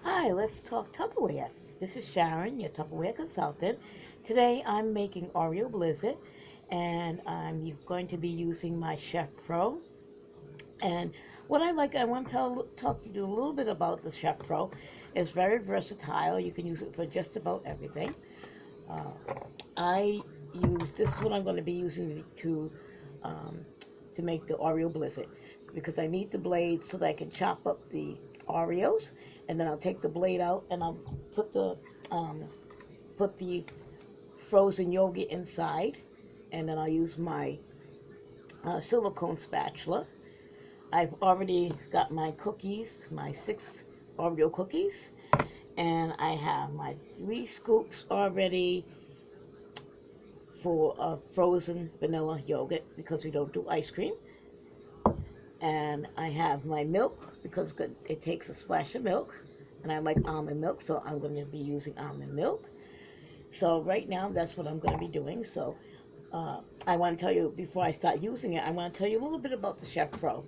Hi, let's talk Tupperware. This is Sharon, your Tupperware consultant. Today I'm making Oreo Blizzard, and I'm going to be using my Chef Pro. And what I want to talk to you a little bit about the Chef Pro. It's very versatile. You can use it for just about everything. Uh, I this is what I'm going to be using um, to make the Oreo Blizzard because I need the blade so that I can chop up the Oreos, and then I'll take the blade out and I'll put the um, put the frozen yogurt inside, and then I'll use my silicone spatula. I've already got my cookies, my 6 Oreo cookies, and I have my 3 scoops already for frozen vanilla yogurt because we don't do ice cream. And I have my milk because it takes a splash of milk, and I like almond milk, so I'm going to be using almond milk. So right now, that's what I'm going to be doing. So I want to tell you, before I start using it, I want to tell you a little bit about the Chef Pro.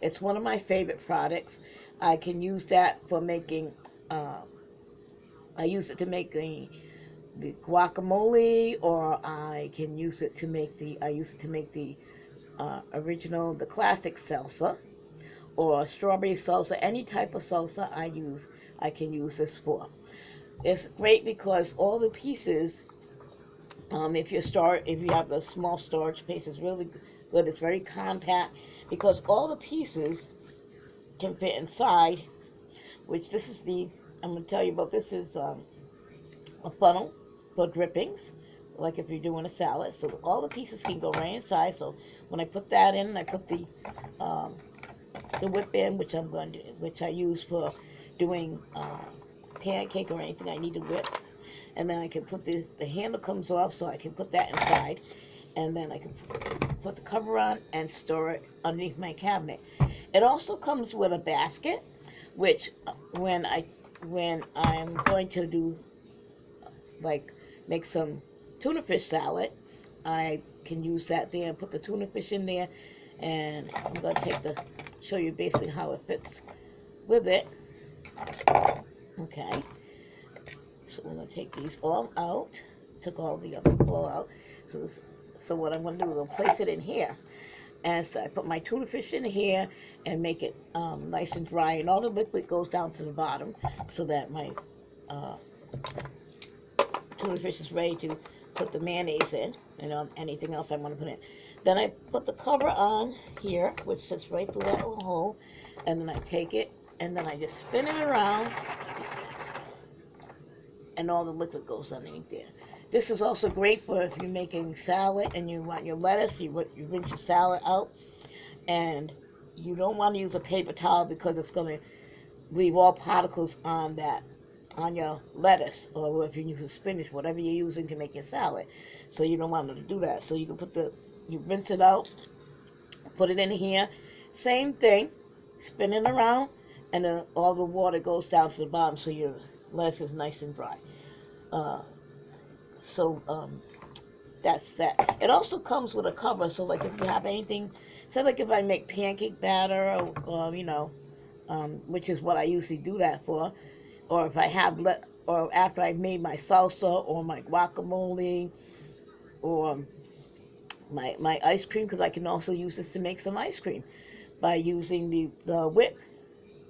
It's one of my favorite products. I can use that for making, I use it to make the guacamole, or I use it to make the the classic salsa, or strawberry salsa, any type of salsa I can use this for. It's great because all the pieces, if you have a small storage space, it's really good. It's very compact because all the pieces can fit inside. Which this is the I'm going to tell you about. This is a funnel for drippings, like if you're doing a salad. So all the pieces can go right inside. So when I put that in, I put um, the whip in, which I use for doing pancake or anything I need to whip. And then I can put the handle comes off, so I can put that inside, and then I can put the cover on and store it underneath my cabinet. It also comes with a basket, which when I'm going to do, like, make some tuna fish salad, I can use that there and put the tuna fish in there. And I'm going to show you basically how it fits with it. Okay, so we're going to take these all out. Took all the other all out. So what I'm going to do is I'll place it in here. And so I put my tuna fish in here and make it nice and dry, and all the liquid goes down to the bottom, so that my uh, tuna fish is ready to put the mayonnaise in, and anything else I want to put in. Then I put the cover on here, which sits right through that little hole, and then I take it and then I just spin it around, and all the liquid goes underneath there. This is also great for if you're making salad and you want your lettuce, you rinse your salad out, and you don't want to use a paper towel because it's going to leave all particles on your lettuce, or if you're using spinach, whatever you're using to make your salad. So you don't want them to do that. So you can you rinse it out, put it in here, same thing, spin it around, and then all the water goes down to the bottom, so your lettuce is nice and dry. Uh, so that's that. It also comes with a cover, so like if you have anything, say like if I make pancake batter, which is what I usually do that for, or if I have or after I've made my salsa or my guacamole or my ice cream, because I can also use this to make some ice cream by using the whip.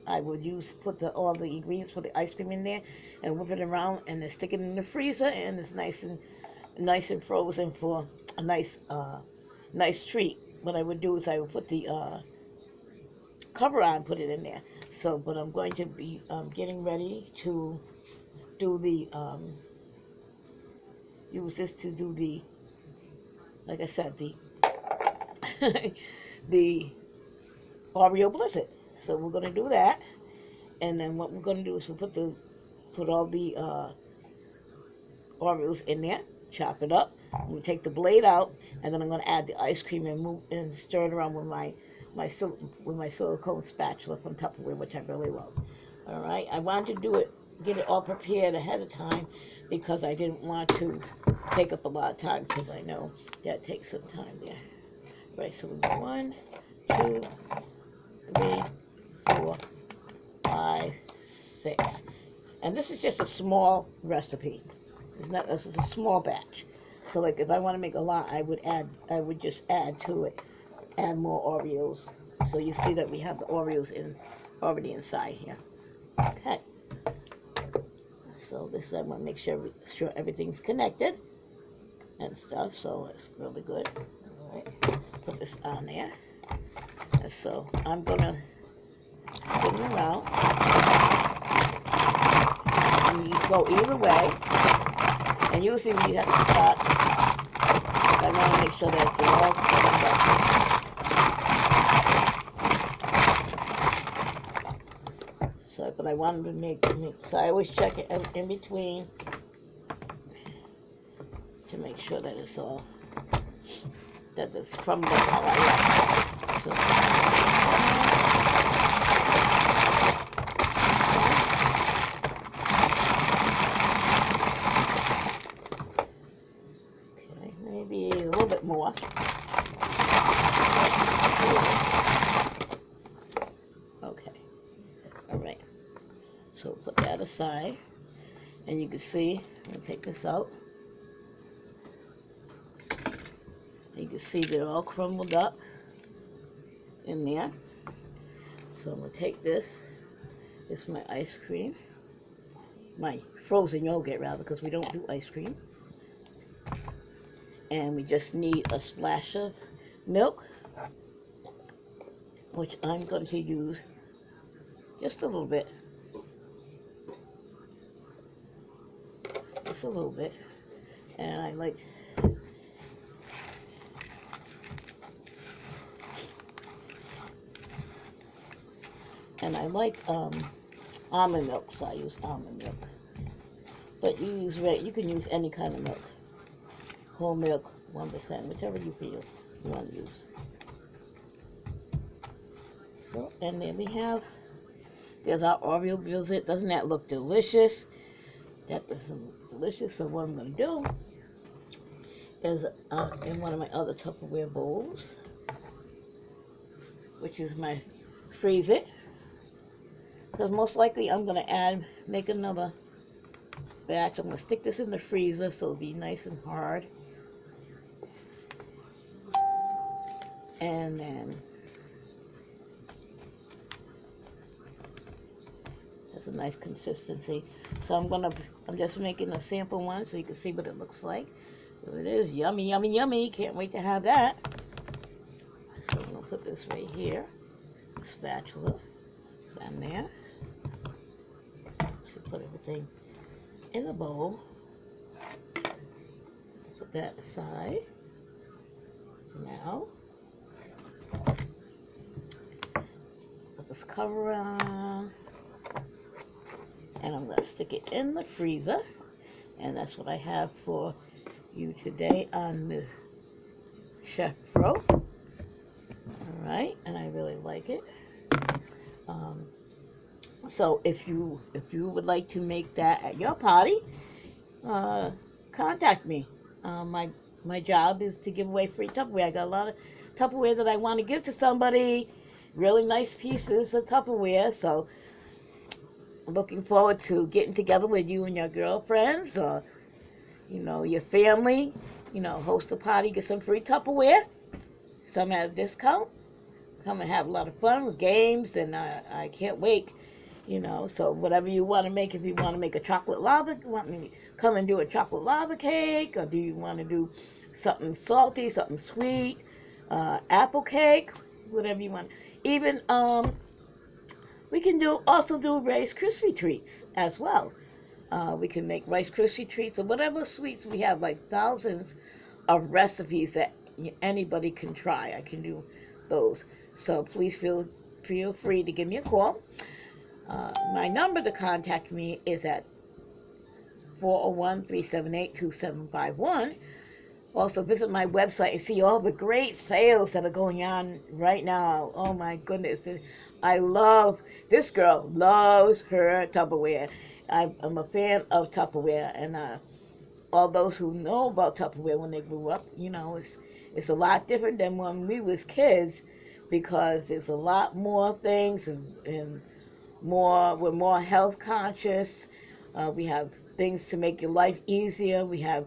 I would put all the ingredients for the ice cream in there and whip it around, and then stick it in the freezer, and it's nice and frozen for a nice treat. What I would do is I would put the cover on, put it in there. So, but I'm going to be getting ready to do use this to do like I said, the Oreo Blizzard. So we're going to do that, and then what we're going to do is put all the Oreos in there, chop it up. I'm going to take the blade out, and then I'm going to add the ice cream and stir it around with my silicone spatula from Tupperware, which I really love. All right, I wanted to get it all prepared ahead of time because I didn't want to take up a lot of time, because I know that takes some time there. Right, so we go 1, 2, 3, 4, 5, 6. And this is just a small recipe. It's not. This is a small batch. So like if I want to make a lot, I would just add to it, add more Oreos. So you see that we have the Oreos in already inside here. Okay. So this I want to make sure everything's connected and stuff. So it's really good. All right. Put this on there. And so I'm gonna spin it around. And you go either way. And usually when you have to start, I want to make sure that they're all covered up. So, but I wanted to make, so I always check it in between to make sure that it's all, that it's crumbling how I like it. So, maybe a little bit more. Okay. All right. So put that aside. And you can see, I'm going to take this out. You can see they're all crumbled up in there. So I'm going to take this. This is my ice cream. My frozen yogurt, rather, because we don't do ice cream. And we just need a splash of milk, which I'm going to use just a little bit. Just a little bit. And I like almond milk, so I use almond milk. But you can use any kind of milk. Whole milk, 1%, whichever you feel you want to use. So, and then we have, there's our Oreo visit. Doesn't that look delicious? That is delicious. So what I'm going to do is, in one of my other Tupperware bowls, which is my freezer, because most likely I'm going to make another batch. I'm going to stick this in the freezer so it'll be nice and hard. And then that's a nice consistency. So I'm just making a sample one so you can see what it looks like. So it is yummy, yummy, yummy. Can't wait to have that. So I'm gonna put this right here. Spatula down there. So put everything in the bowl. Put that aside. Now put this cover on, and I'm going to stick it in the freezer, and that's what I have for you today on the Chef Pro. Alright, and I really like it. So if you would like to make that at your party, contact me. My job is to give away free Tupperware. I got a lot of Tupperware that I want to give to somebody. Really nice pieces of Tupperware. So I'm looking forward to getting together with you and your girlfriends or, your family. Host a party, get some free Tupperware. Some at a discount. Come and have a lot of fun with games, and I can't wait. So whatever you want to make, if you want to make a chocolate lava, you want me to come and do a chocolate lava cake, or do you want to do something salty, something sweet, apple cake, whatever you want. Even we can also do Rice Krispie treats as well. We can make Rice Krispie treats or whatever sweets we have, like thousands of recipes that anybody can try. I can do those. So please feel free to give me a call. My number to contact me is at 401-378-2751. Also, visit my website and see all the great sales that are going on right now. Oh, my goodness. I love, this girl loves her Tupperware. I'm a fan of Tupperware, and all those who know about Tupperware when they grew up, it's a lot different than when we was kids, because there's a lot more things and we're more health conscious. We have things to make your life easier. We have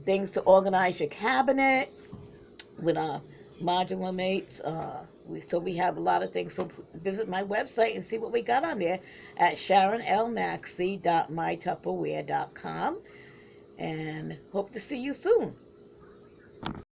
things to organize your cabinet with our modular mates. So we have a lot of things. So visit my website and see what we got on there at sharonlmaxey.mytupperware.com, and hope to see you soon.